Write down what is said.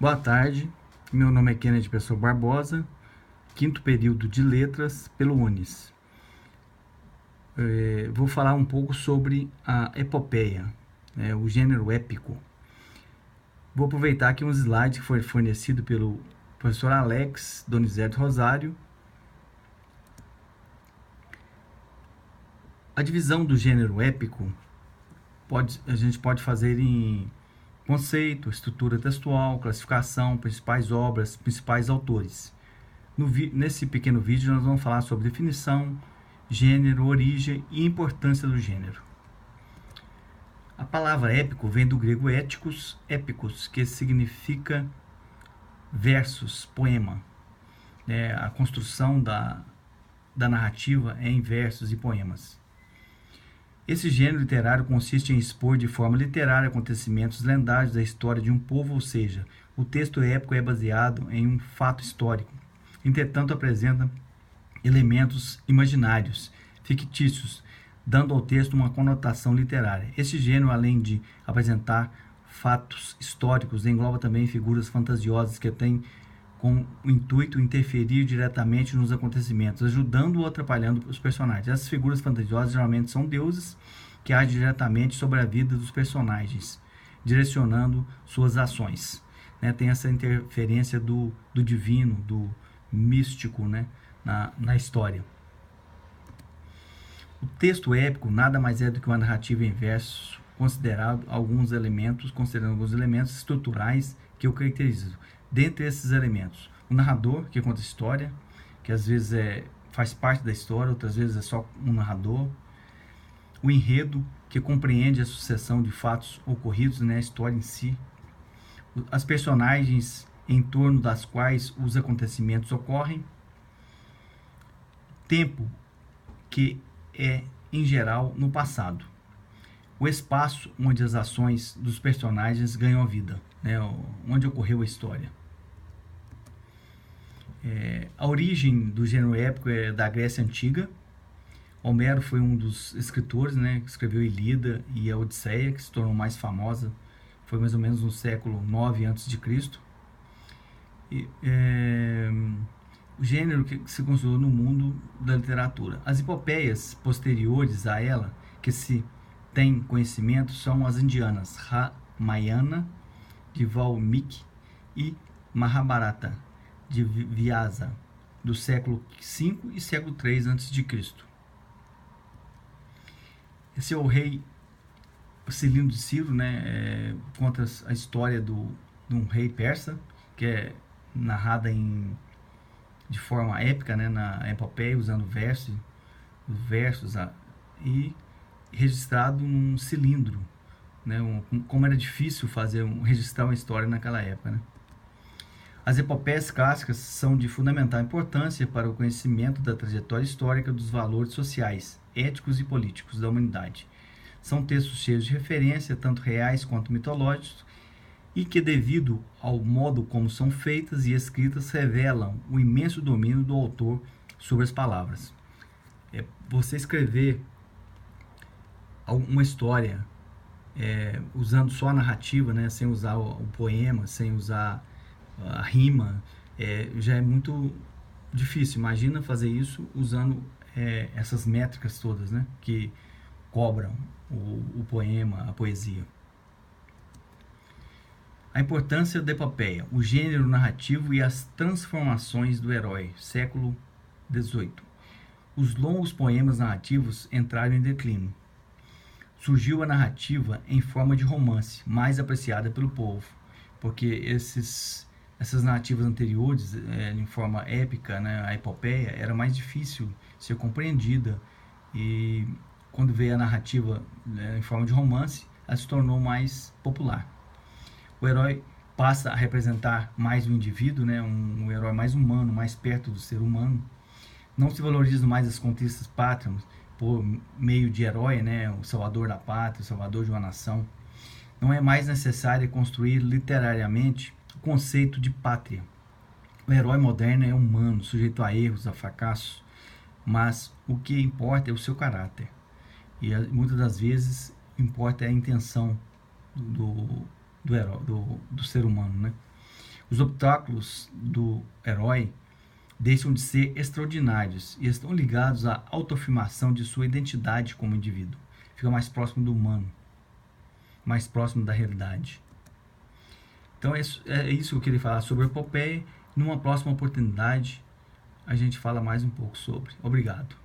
Boa tarde, meu nome é Kennedy Pessoa Barbosa, quinto período de Letras pelo UNES. Vou falar um pouco sobre a epopeia, o gênero épico. Vou aproveitar aqui um slide que foi fornecido pelo professor Alex Donizete Rosário. A divisão do gênero épico a gente pode fazer em conceito, estrutura textual, classificação, principais obras, principais autores. Nesse pequeno vídeo nós vamos falar sobre definição, gênero, origem e importância do gênero. A palavra épico vem do grego éticos, épicos, que significa versos, poema. A construção da narrativa é em versos e poemas. Esse gênero literário consiste em expor de forma literária acontecimentos lendários da história de um povo, ou seja, o texto épico é baseado em um fato histórico. Entretanto, apresenta elementos imaginários, fictícios, dando ao texto uma conotação literária. Este gênero, além de apresentar fatos históricos, engloba também figuras fantasiosas que têm com o intuito de interferir diretamente nos acontecimentos, ajudando ou atrapalhando os personagens. Essas figuras fantasiosas geralmente são deuses que agem diretamente sobre a vida dos personagens, direcionando suas ações. Tem essa interferência do divino, do místico, na história. O texto épico nada mais é do que uma narrativa em verso, considerando alguns elementos estruturais que o caracterizam. Dentre esses elementos, o narrador, que conta a história, que às vezes faz parte da história, outras vezes é só um narrador. O enredo, que compreende a sucessão de fatos ocorridos na história em si. As personagens em torno das quais os acontecimentos ocorrem. Tempo, que é, em geral, no passado. O espaço onde as ações dos personagens ganham vida, onde ocorreu a história. A origem do gênero épico é da Grécia Antiga. Homero foi um dos escritores, que escreveu Ilíada e a Odisseia, que se tornou mais famosa, foi mais ou menos no século 9 a.C. O gênero que se consolidou no mundo da literatura. As epopeias posteriores a ela, que se tem conhecimento, são as indianas, Ramayana, de Valmiki, e Mahabharata, de Vyasa, do século V e século III a.C. Esse é o rei Cilindro de Ciro, conta a história de um rei persa, que é narrada de forma épica, na epopeia, usando versos e registrado num cilindro, como era difícil registrar uma história naquela época. As epopeias clássicas são de fundamental importância para o conhecimento da trajetória histórica dos valores sociais, éticos e políticos da humanidade. São textos cheios de referência, tanto reais quanto mitológicos, e que, devido ao modo como são feitas e escritas, revelam o imenso domínio do autor sobre as palavras. Você escrever uma história usando só a narrativa, sem usar o poema, sem usar a rima, já é muito difícil. Imagina fazer isso usando essas métricas todas, que cobram o poema, a poesia. A importância da epopeia, o gênero narrativo e as transformações do herói, século XVIII. Os longos poemas narrativos entraram em declínio. Surgiu a narrativa em forma de romance, mais apreciada pelo povo, porque essas narrativas anteriores, em forma épica, a epopeia, era mais difícil ser compreendida, e quando veio a narrativa em forma de romance, ela se tornou mais popular. O herói passa a representar mais o indivíduo, um herói mais humano, mais perto do ser humano. Não se valorizam mais as conquistas pátrias por meio de herói, o salvador da pátria, o salvador de uma nação. Não é mais necessário construir literariamente o conceito de pátria. O herói moderno é humano, sujeito a erros, a fracassos, mas o que importa é o seu caráter. E muitas das vezes importa a intenção do ser humano, Os obstáculos do herói deixam de ser extraordinários e estão ligados à autoafirmação de sua identidade como indivíduo. Fica mais próximo do humano, mais próximo da realidade. Então é isso que eu queria falar sobre a epopeia. Numa próxima oportunidade a gente fala mais um pouco sobre. Obrigado.